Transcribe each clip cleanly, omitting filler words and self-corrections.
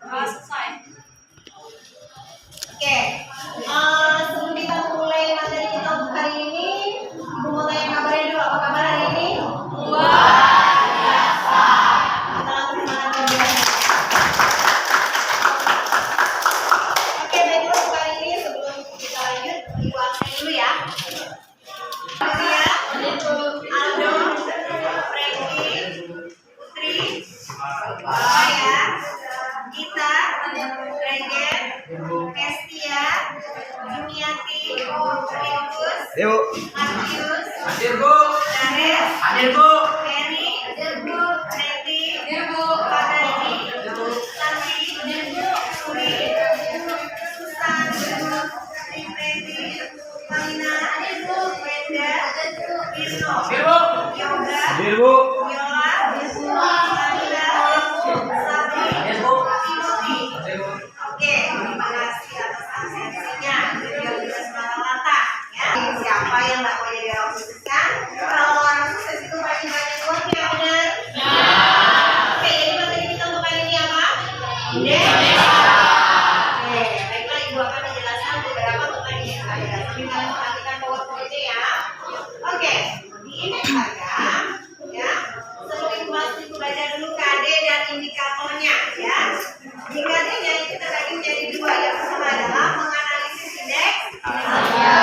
Selesai. Oke, sebelum kita mulai materi kita untuk hari ini, Ibu mau tanya kabarnya dulu. Apa kabar hari ini? Luar biasa. Kita langsung semangat kerja. Oke, baiklah untuk hari ini sebelum kita lanjut, Ibu absen dulu ya. Dia, Aldo, Franky, Putri, Maya, Gita, Regen, Kestia, Jumiati, Rikus, Matius, Nares, Heri, Neti, Padani, Santi, Suri, Susan, Tripreti, Malina, Wenda, Wisnu, Yoga, Yola, Samira, Sabri, Timothy. Oke, terima kasih atas absensinya. Biar bisa semata-mata ya. Siapa yang nggak mau jadi orang sukses kan? Kalau orang sukses itu pasti banyak uang, ya benar? Oke, jadi materi kita untuk kali ini apa? Indeks. Oke, baiklah Ibu akan menjelaskan beberapa tentang indeks harga. Tapi kalian perhatikan PowerPoint-nya ya. Oke, di indeks harga ya. Sebelum Ibu masuk, Ibu baca dulu KD dan indikatornya ya. Di KD-nya itu terbagi menjadi dua. Yang pertama adalah menganalisis indeks harga.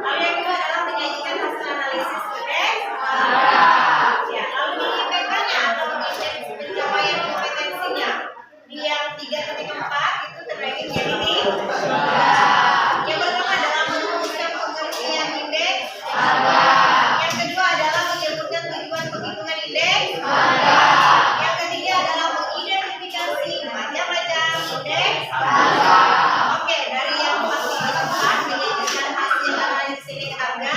Lalu yang kedua adalah menyajikan hasil analisis indeks harga. Ya, lalu di IPK-nya atau indeks pencapaian kompetensinya di yang 3.4 itu terbagi menjadi tiga. Yang pertama adalah merumuskan pengertian indeks harga. Yang kedua adalah menyebutkan tujuan penghitungan indeks harga. Yang ketiga adalah mengidentifikasi macam-macam indeks harga. Oke, dari yang pasti keempat menyajikan hasil analisis indeks harga,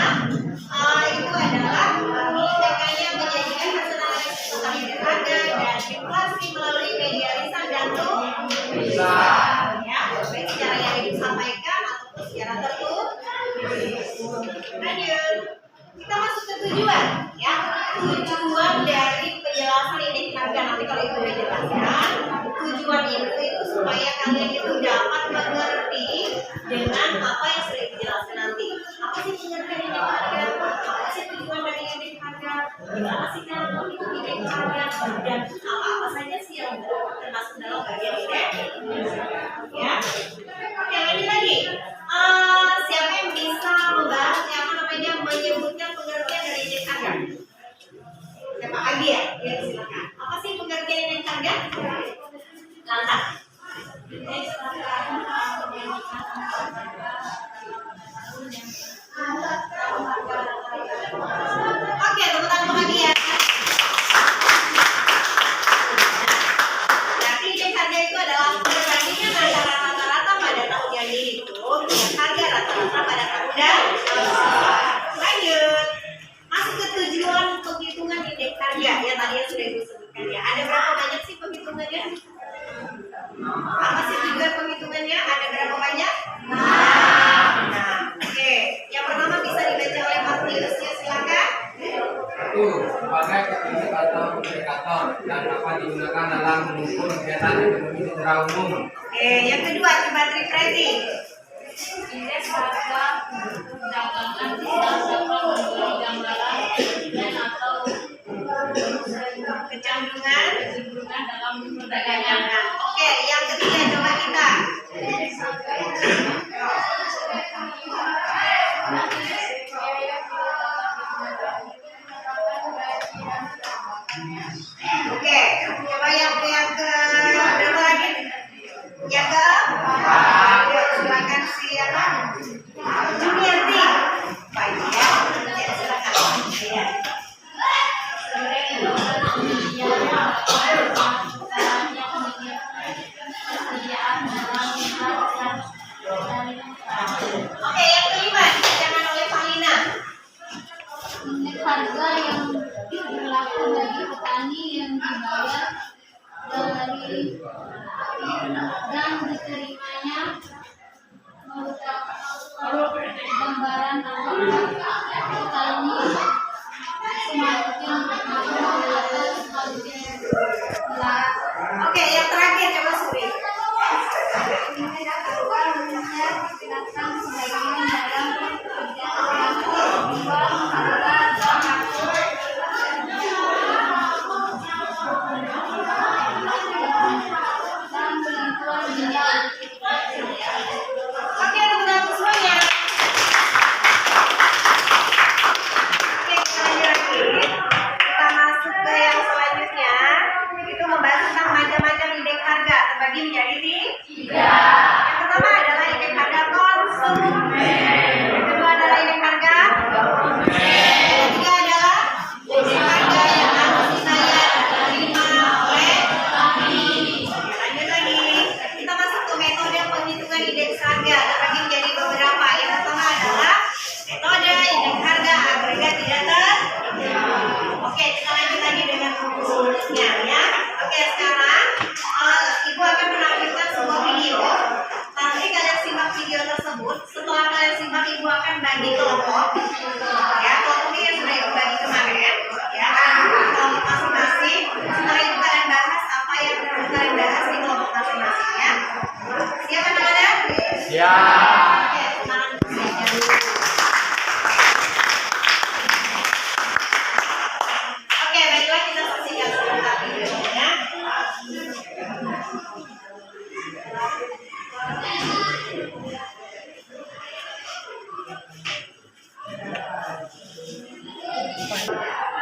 itu adalah IPK-nya menyajikan hasil analisis tentang indeks harga dan inflasi melalui media lisan dan tulisan. Ya, baik secara yang disampaikan ataupun secara tertulis. Lanjut, kita masuk ke tujuan ya. Tujuan dari penjelasan indeks harga, nanti kalau Ibu udah jelaskan tujuan itu supaya kalian itu dapat mengerti dengan apa yang sudah dijelaskan nanti. Apa sih pengertian indeks harga? Apa sih tujuan dari indeks harga? Gimana sih cara menghitung indeks harga? Dan apa saja sih yang termasuk dalam bagian indeks? Ya. Oke, lanjut lagi. Siapa yang bisa membahas menyebutkan pengertian dari indeks harga? Siapa lagi ya? Ya, silakan. Apa sih pengertian indeks harga? Lantas. Oke, tepuk tangan lagi ya. Berarti indeks harga itu adalah perbandingan antara rata-rata pada tahun yang dihitung dengan harga rata-rata pada tahun yang lanjut. Masuk ke tujuan penghitungan indeks harga ya, tadi yang sudah disebutkan ya. Ada berapa banyak sih penghitungannya? Apa sih tujuan penghitungannya? Ada berapa banyak? Nah, oke. Yang pertama bisa dibaca oleh Matius ya, silakan. Sebagai teknik atau indikator dan dapat digunakan dalam mengukur kegiatan ekonomi secara umum. Oke, yang kedua coba Tripreti. Indeks harga dagangan dapat memberi gambaran dan atau kecenderungan dalam perdagangan. Oke, yang ketiga coba kita. Oke, coba yang ke berapa lagi? Yang ke silakan siapa? Jumiati. Baik ya. Ya, silakan. Ya. Oke, yang kelima dibacakan oleh Palina. Indeks harga yang berlaku bagi petani yang dibayar dari dan diterimanya merupakan gambaran apakah petani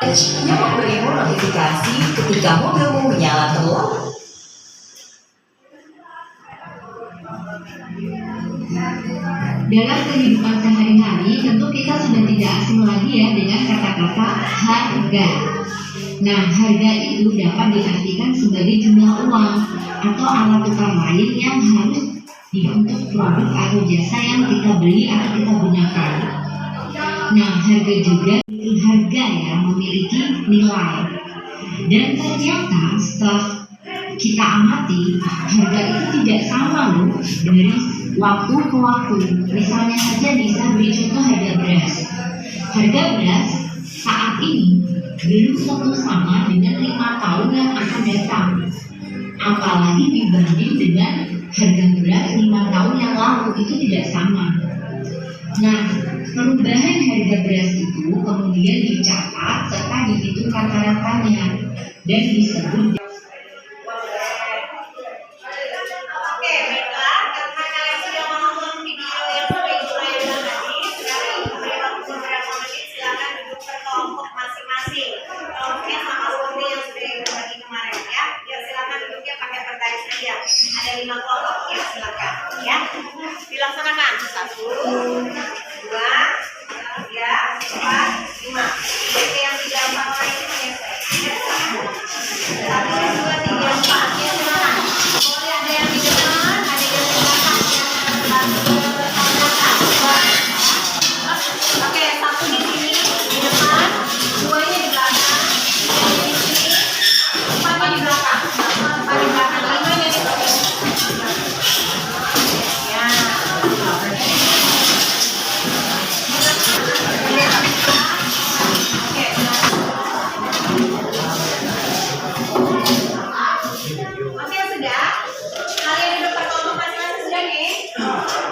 yang memberimu notifikasi ketika mobilmu menyala terlebih. Dalam kehidupan sehari-hari tentu kita sudah tidak asing lagi ya dengan kata-kata harga. Nah, harga itu dapat diartikan sebagai jumlah uang atau alat tukar lain yang harus untuk produk atau jasa yang kita beli atau kita gunakan. Nah, harga juga itu harga ya, memiliki nilai. Dan ternyata setelah kita amati, harga itu tidak sama loh dari waktu ke waktu. Misalnya saja bisa beri contoh harga beras. Harga beras saat ini belum tentu sama dengan 5 tahun yang akan datang. Apalagi dibanding dengan harga beras 5 tahun yang lalu, itu tidak sama. Nah, perubahan harga beras itu kemudian dicatat serta dihitung rata-ratanya dan disebut. Oke, baiklah. Karena kalian sudah menonton video yang sudah ditayangkan tadi, sekarang ibu beri waktu beberapa menit. Silakan duduk per kelompok masing-masing. Kelompoknya sama seperti yang sudah ibu bagi kemarin ya. Ya silakan duduknya pakai berbaris saja. Ada 5 kelompok ya, silakan ya. Dilaksanakan 1, 2, 3, 4, 5. Oke, yang 3, 4 orang itu menyelesaikan. 1, 2, 3, 4. Ya silakan. Boleh ada yang di depan, ada yang di belakang, yang oke, 1 di sini di depan, 2-nya di belakang, 3-nya di sini, 4-nya di belakang, 4 di belakang, 5-nya di belakang. Ya. Oke, sudah. Kalian duduk per kelompok masing-masing sudah nih.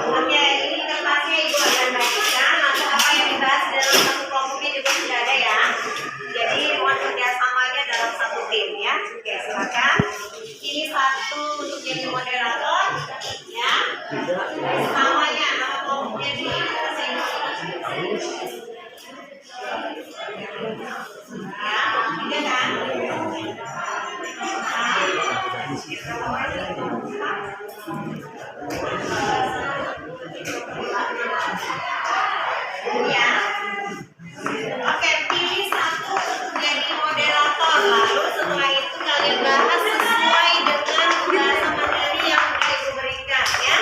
Oke, ini kertasnya ibu akan bagikan. Nanti apa yang dibahas dalam satu kelompoknya juga sudah ada ya. Jadi mohon kerjasamanya dalam satu tim ya. Oke, silakan. Ini 1 untuk jadi moderator ya. Samanya nama kelompoknya di sini. Ya, tiga kan? Ya. Oke, pilih 1 jadi moderator. Lalu setelah itu kalian bahas sesuai dengan bahasa materi yang sudah ibu berikan ya.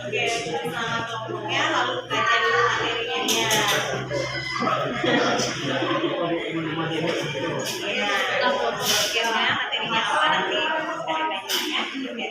Oke, sama kelompoknya lalu baca dulu materinya ya. Ya, akhirnya materinya apa nanti kalian baca ya. Oke.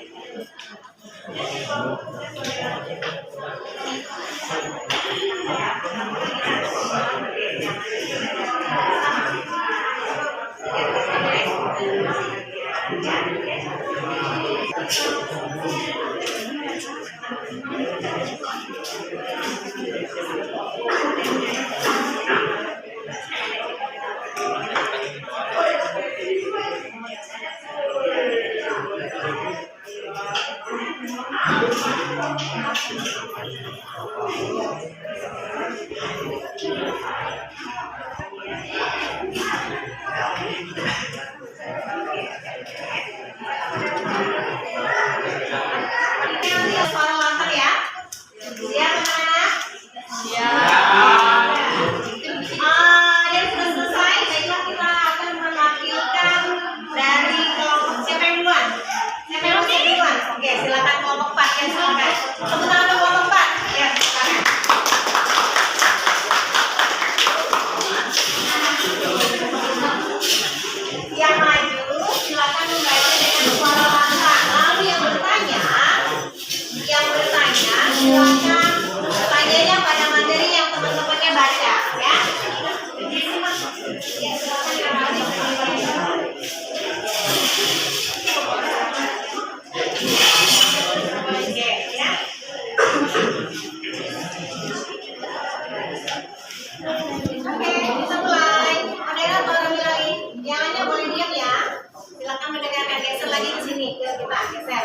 Oke, kita mulai. Moderator bilangin, yang lainnya boleh diam ya. Silakan mendengarkan, geser lagi ke sini, ke kita geser.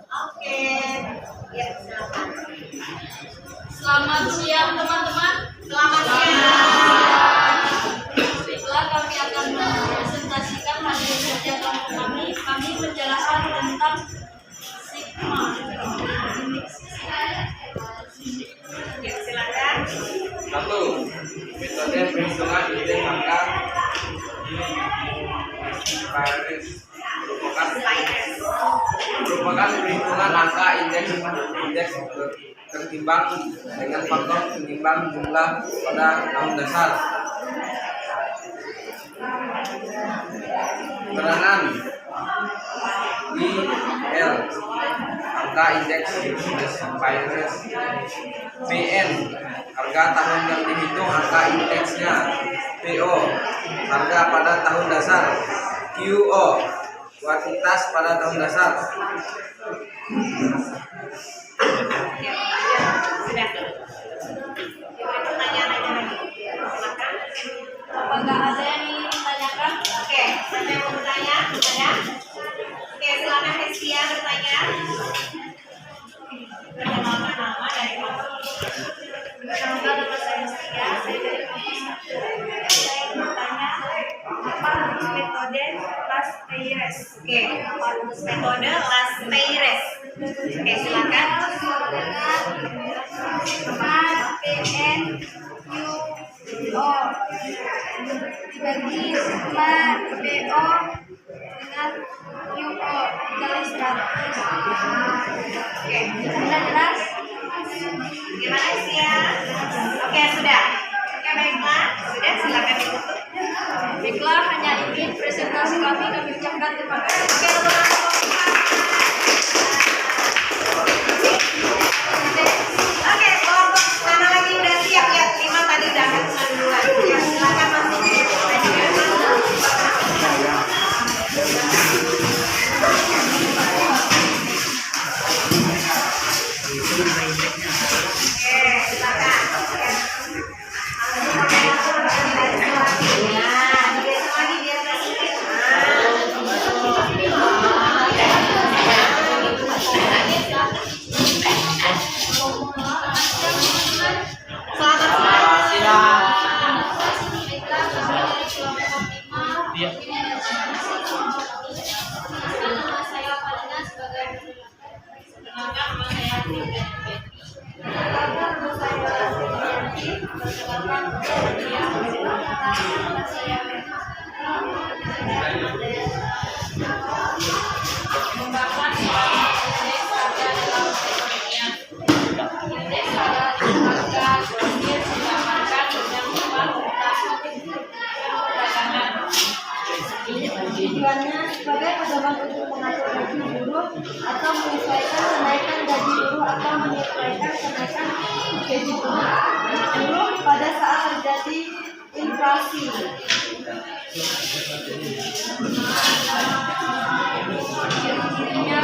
Oke, ya silakan. Selamat siang teman-teman. Selamat siang. Baiklah, kami akan mempresentasikan hasil kerja kami. Kami menjelaskan tentang sigma. Ya, silakan. 1. Metode perhitungan indeks angka merupakan perhitungan angka indeks tertimbang dengan faktor penimbang jumlah pada tahun dasar. Keterangan IL angka indeks Pires, PN harga tahun yang dihitung angka indeksnya, PO harga pada tahun dasar, QO kuantitas pada tahun dasar. Ya, sudah. Boleh pertanyaan aja lagi. Silakan. Apakah ada yang ingin ditanyakan? Oke, siapa yang mau bertanya? Ada? Oke, silakan Hestia bertanya. Perkenalkan nama dari kampus. Perkenalkan nama saya Hestia, saya dari kampus. Saya bertanya, apa metode Las Pires? Oke, metode Las Pires. Oke, silakan. PN QO dibagi sigma PO dengan QO dikali 100. Oke, Sudah jelas? gimana sih ya? Oke, sudah. Oke, baiklah. Sudah, silakan ditutup. Baiklah, hanya ini presentasi kami ucapkan terima kasih. Oke, teman-teman. Oke, kelompok mana lagi udah siap ya? 5 tadi udah akan duluan. Ya, silakan masuk. Oke, silakan. Nah, digeser lagi biar presiden. Selamat siang. Nama saya Palina sebagai perkenalkan nama saya Betty. Perkenalkan nama saya membahas indeks harga dalam perekonomian. Indeks harga didasarkan dengan perdagangan. Tujuannya sebagai pedoman untuk mengatur gaji buruh atau menyesuaikan kenaikan gaji buruh atau menyesuaikan kenaikan gaji buruh pada saat terjadi inflasi. Ciri-cirinya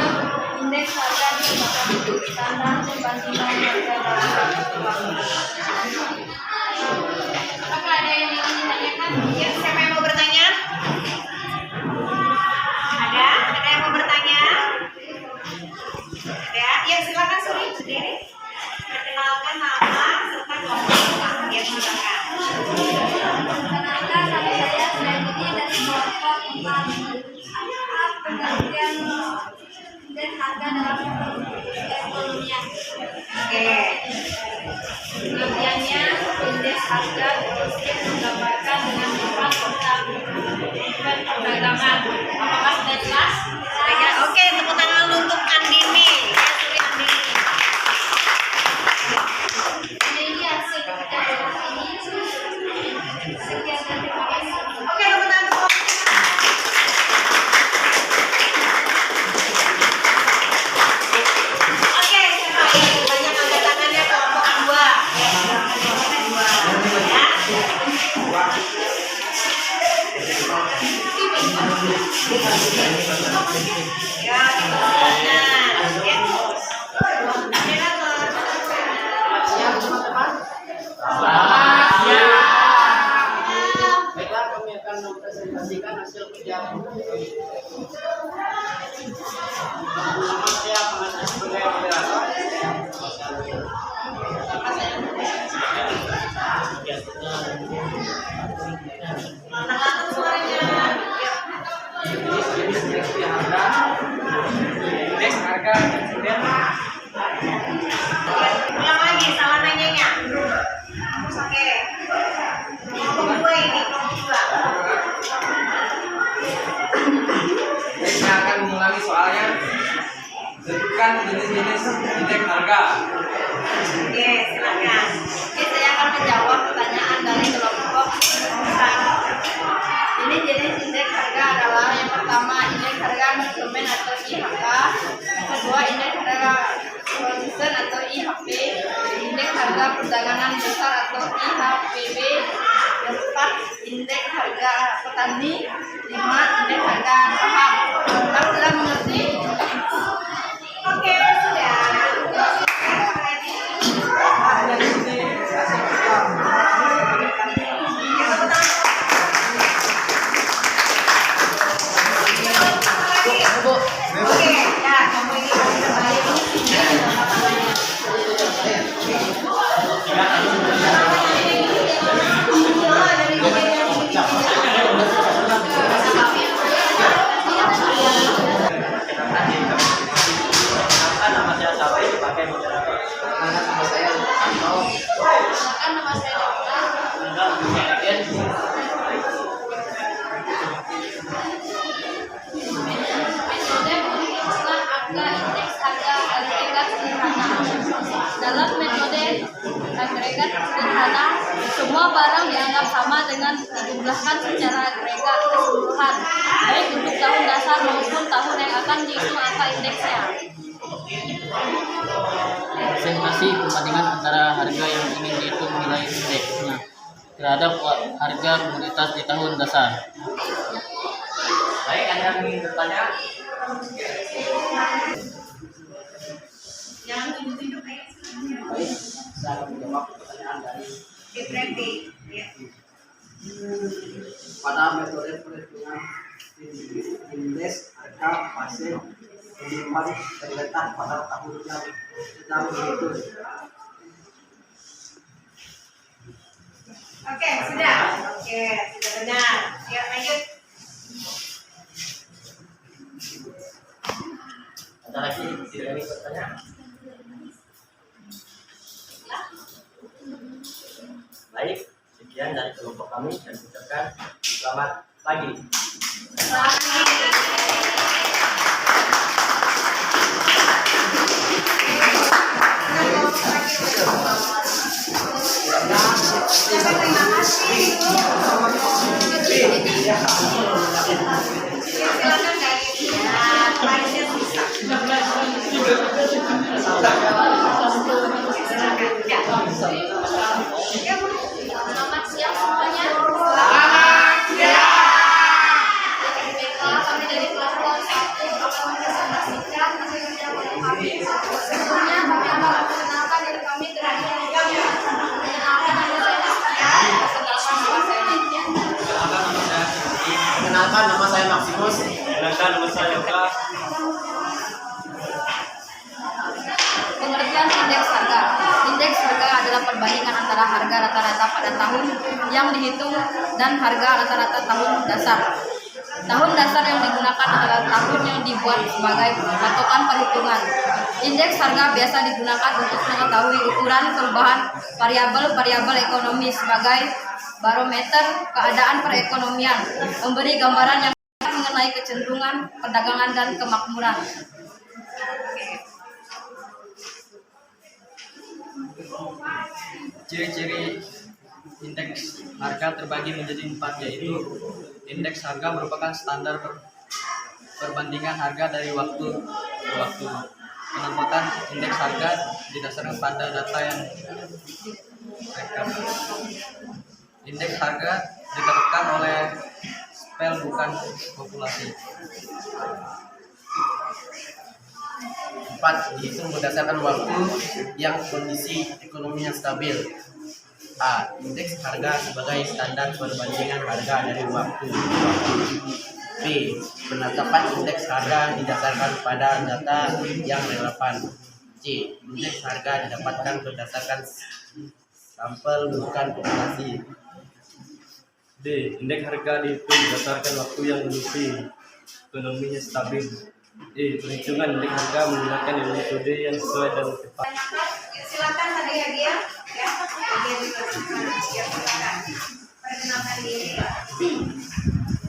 indeks harga merupakan standar perbandingan harga dalam suatu keuangan. Apakah ada yang ingin ditanyakan? Ya, siapa yang mau bertanya? Ada? Ada yang mau bertanya? Ada? Ya, silakan Suri sendiri. Perkenalkan nama serta kelompok. Ya, silakan. Perkenalkan, nama saya Sreni dari kelompok 4 pengertian indeks harga dalam perekonomian. Oke. Pengertiannya, indeks harga diproses menggambarkan dengan empat perdagangan. Apakah sudah jelas? Ya, oke, tepuk tangan untuk Andini. Ya, Suri Andini. Ini hasil kerja kelompok ini. Sekian dan terima kasih. Oke, tepuk tangan untuk Oke, siapa yang banyak angkat tangannya kelompok 2. Ya, silakan kelompok 2. Ya. Ya, kita silakan. Ya. Silakan. Selamat siang. Angkat suaranya. Indeks harga presiden. Ulang lagi, salah nanyanya. Oke. Kelompok 2 ini, kelompok 2. Saya akan mengulangi soalnya. Tentukan jenis-jenis indeks harga. Oke, silakan. Oke, saya akan menjawab pertanyaan dari kelompok 1. Ini jenis indeks harga adalah yang pertama indeks harga konsumen atau IHK, yang kedua indeks harga produsen atau IHP, indeks harga perdagangan besar atau IHPB, yang keempat indeks harga petani, 5 indeks harga saham. Kita sudah mengerti? Oke, sudah. Oke, ya, kamu ini kembali. Silakan, nama saya Dokter. Metode penghitungan angka indeks harga agregat sederhana. Dalam metode agregat sederhana, semua barang dianggap sama dengan dijumlahkan secara agregat keseluruhan, baik untuk tahun dasar maupun tahun yang akan dihitung angka indeksnya. Presentasi perbandingan antara harga yang ingin dihitung nilai indeksnya terhadap harga komoditas di tahun dasar. Baik, ada yang ingin bertanya? Jangan tunjuk-tunjuk ya. Baik, saya akan menjawab pertanyaan dari Berarti, ya. pada metode perhitungan indeks harga pasien penyimpan terletak pada tahun yang sedang dihitung. Oke, sudah. Oke, sudah benar. Ya, lanjut. Ada lagi tidak ada pertanyaan? Baik, sekian dari kelompok kami dan ucapkan selamat pagi. Selamat pagi. Terima kasih. Silakan dari lainnya bisa. Selamat siang semuanya. Selamat siang. Baiklah, kami dari kelompok 1 akan mempresentasikan hasil kerja kami. Sebelumnya kami akan memperkenalkan diri kami terhadap mengenalkan nama saya Nadia. Kenalkan nama saya Maximus. Silakan, nama saya Yoga. Pengertian indeks harga. Indeks harga adalah perbandingan antara harga rata-rata pada tahun yang dihitung dan harga rata-rata tahun dasar. Tahun dasar yang digunakan adalah tahun yang dibuat sebagai patokan perhitungan. Indeks harga biasa digunakan untuk mengetahui ukuran perubahan variabel-variabel ekonomi sebagai barometer keadaan perekonomian, memberi gambaran yang mengenai kecenderungan perdagangan dan kemakmuran. Ciri-ciri indeks harga terbagi menjadi 4, yaitu indeks harga merupakan standar perbandingan harga dari waktu ke waktu. Penempatan indeks harga didasarkan pada data yang direkam. Indeks harga ditentukan oleh spel bukan populasi. 4. Dihitung berdasarkan waktu yang kondisi ekonominya stabil. A. Indeks harga sebagai standar perbandingan harga dari waktu ke waktu. B. Penetapan indeks harga didasarkan pada data yang relevan. C. Indeks harga didapatkan berdasarkan sampel bukan populasi. D. Indeks harga dihitung berdasarkan waktu yang lebih ekonominya stabil. E. Perhitungan indeks harga menggunakan metode yang sesuai dan tepat. Silakan tadi hadiah ya. Hadiah ya, silakan. Perkenalkan diri.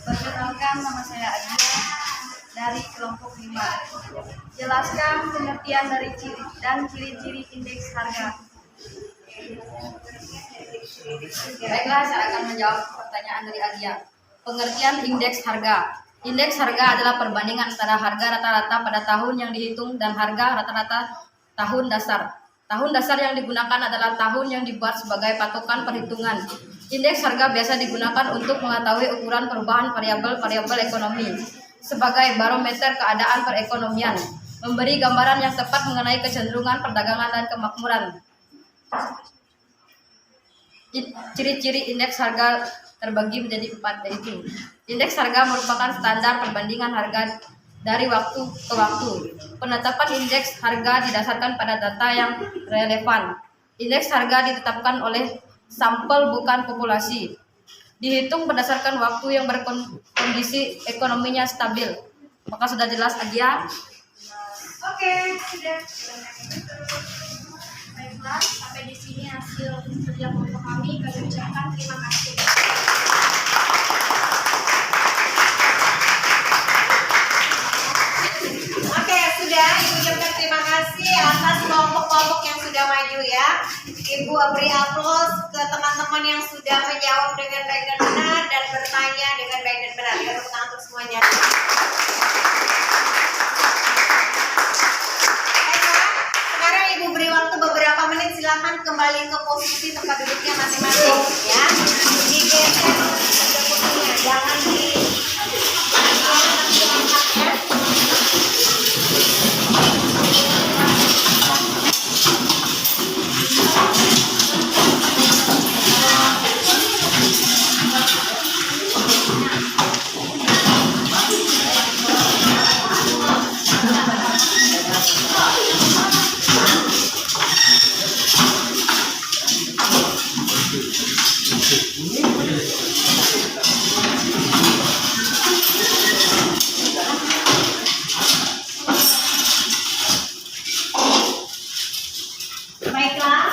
Perkenalkan, nama saya Adia dari kelompok 5. Jelaskan pengertian dari ciri dan ciri-ciri indeks harga. Baiklah, saya akan menjawab pertanyaan dari Adia. Pengertian indeks harga. Indeks harga adalah perbandingan antara harga rata-rata pada tahun yang dihitung dan harga rata-rata tahun dasar. Tahun dasar yang digunakan adalah tahun yang dibuat sebagai patokan perhitungan. Indeks harga biasa digunakan untuk mengetahui ukuran perubahan variabel-variabel ekonomi sebagai barometer keadaan perekonomian, memberi gambaran yang tepat mengenai kecenderungan perdagangan dan kemakmuran. Ciri-ciri indeks harga terbagi menjadi 4, yaitu indeks harga merupakan standar perbandingan harga dari waktu ke waktu. Penetapan indeks harga didasarkan pada data yang relevan. Indeks harga ditetapkan oleh sampel bukan populasi. Dihitung berdasarkan waktu yang berkondisi ekonominya stabil. Maka sudah jelas Adia? Oke, sudah. Baiklah, sampai di sini hasil kerja kelompok kami. Kami ucapkan terima kasih. Oke, sudah. Ibu ucapkan terima kasih atas kelompok-kelompok yang sudah maju ya. Ibu beri aplaus ke teman-teman yang sudah menjawab dengan baik dan benar dan bertanya dengan baik dan benar. Ya, tepuk tangan untuk semuanya. Baiklah, sekarang Ibu beri waktu beberapa menit, silakan kembali ke posisi tempat duduknya masing-masing ya. Digeser ke kursinya, jangan diangkat ya. Baiklah,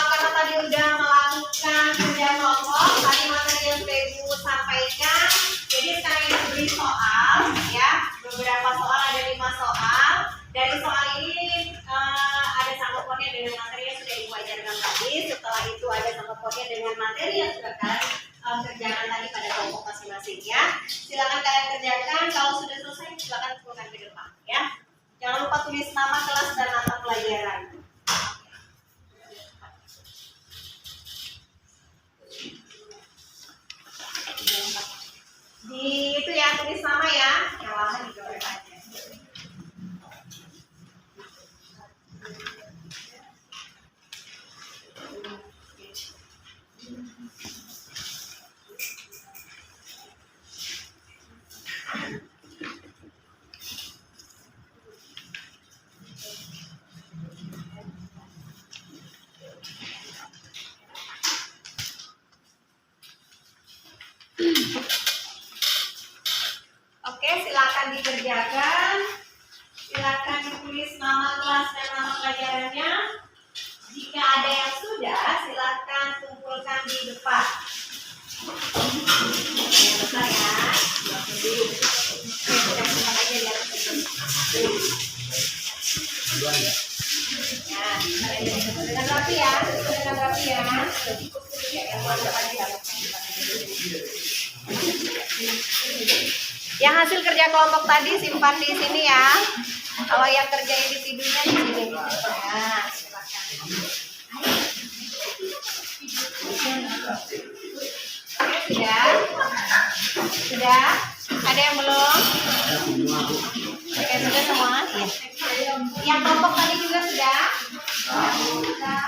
karena tadi udah melakukan kerja kelompok, tadi materi yang sudah Ibu sampaikan, jadi sekarang Ibu beri soal, ya, beberapa soal, ada 5 soal. Dari soal ini ada sangkut pautnya dengan materi yang sudah Ibu ajarkan tadi. Setelah itu ada sangkut pautnya dengan materi yang sudah kalian kerjakan tadi pada kelompok masing-masing ya. Silakan kalian kerjakan. Kalau sudah selesai, silakan pulang ke depan ya. Jangan lupa tulis nama kelas dan mata pelajaran. Di itu ya, tulis nama ya, yang lama dicoret aja. Oke, silakan dikerjakan. Silakan ditulis nama kelas dan nama pelajarannya. Jika ada yang sudah, silakan kumpulkan di depan. Yang besar ya. Oke, sudah simpan aja di atas itu. Ya, dengan rapi ya, dengan rapi ya. Yang buat depan di atas. Yang hasil kerja kelompok tadi simpan di sini ya. Kalau yang kerja individunya di sini. Nah, silakan. Sudah? Ada yang belum? Oke, sudah semua? Iya. Yang kelompok tadi juga sudah?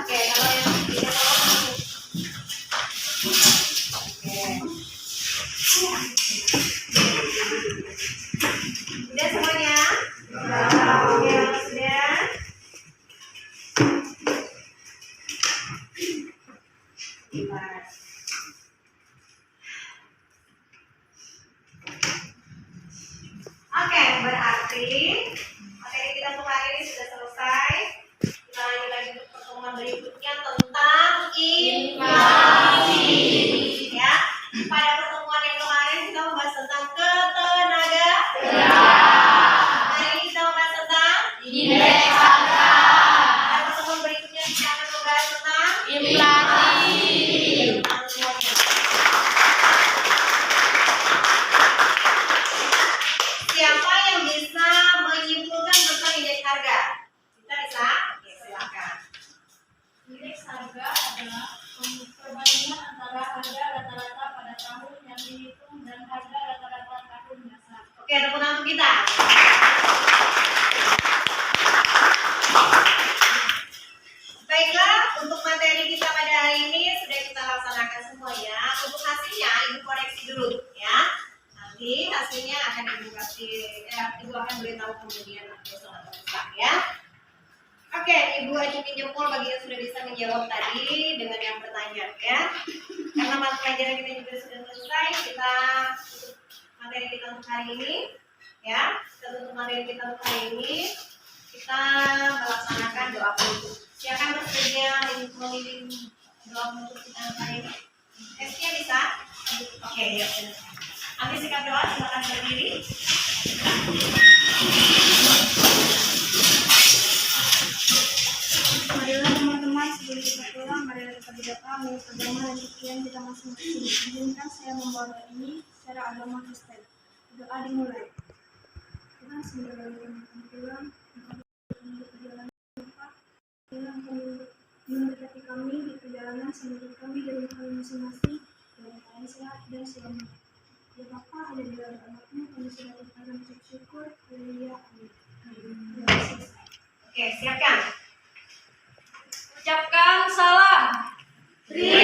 Oke, kalau yang tidak kelompok. Oke. rata-rata pada tahun yang dihitung dan harga rata-rata tahun dasar. Oke, tepuk tangan untuk kita. Baiklah, untuk materi kita pada hari ini sudah kita laksanakan semuanya. Untuk hasilnya, Ibu koreksi dulu ya. Nanti hasilnya akan Ibu akan beritahu kemudian besok atau lusa ya. Oke, Ibu acungin jempol bagi yang sudah bisa menjawab tadi dengan yang bertanya ya. Karena mata pelajaran kita juga sudah selesai, kita tutup materi kita untuk hari ini ya. Kita tutup materi kita untuk hari ini. Kita melaksanakan doa penutup. Silakan bersedia memimpin doa penutup kita hari ini. Esnya bisa? Oke, ya. Nanti sikap doa, silakan berdiri. Marilah teman-teman, sebelum kita pulang, marilah kita berdoa menurut agama dan kepercayaan kita masing-masing. Izinkan saya membawa doa ini secara agama Kristen. Doa dimulai. Tuhan, semoga kami akan pulang, untuk perjalanan Bapak. Tuhan, kami memberkati kami di perjalanan, semoga kami dari kami masing-masing dalam keadaan sehat dan selamat. Ya Bapak, ada di dalam anakmu, kami sudah berkata ucap syukur. Haleluya. Amin. Terima kasih. Oke, siapkan. Ucapkan salam. Terima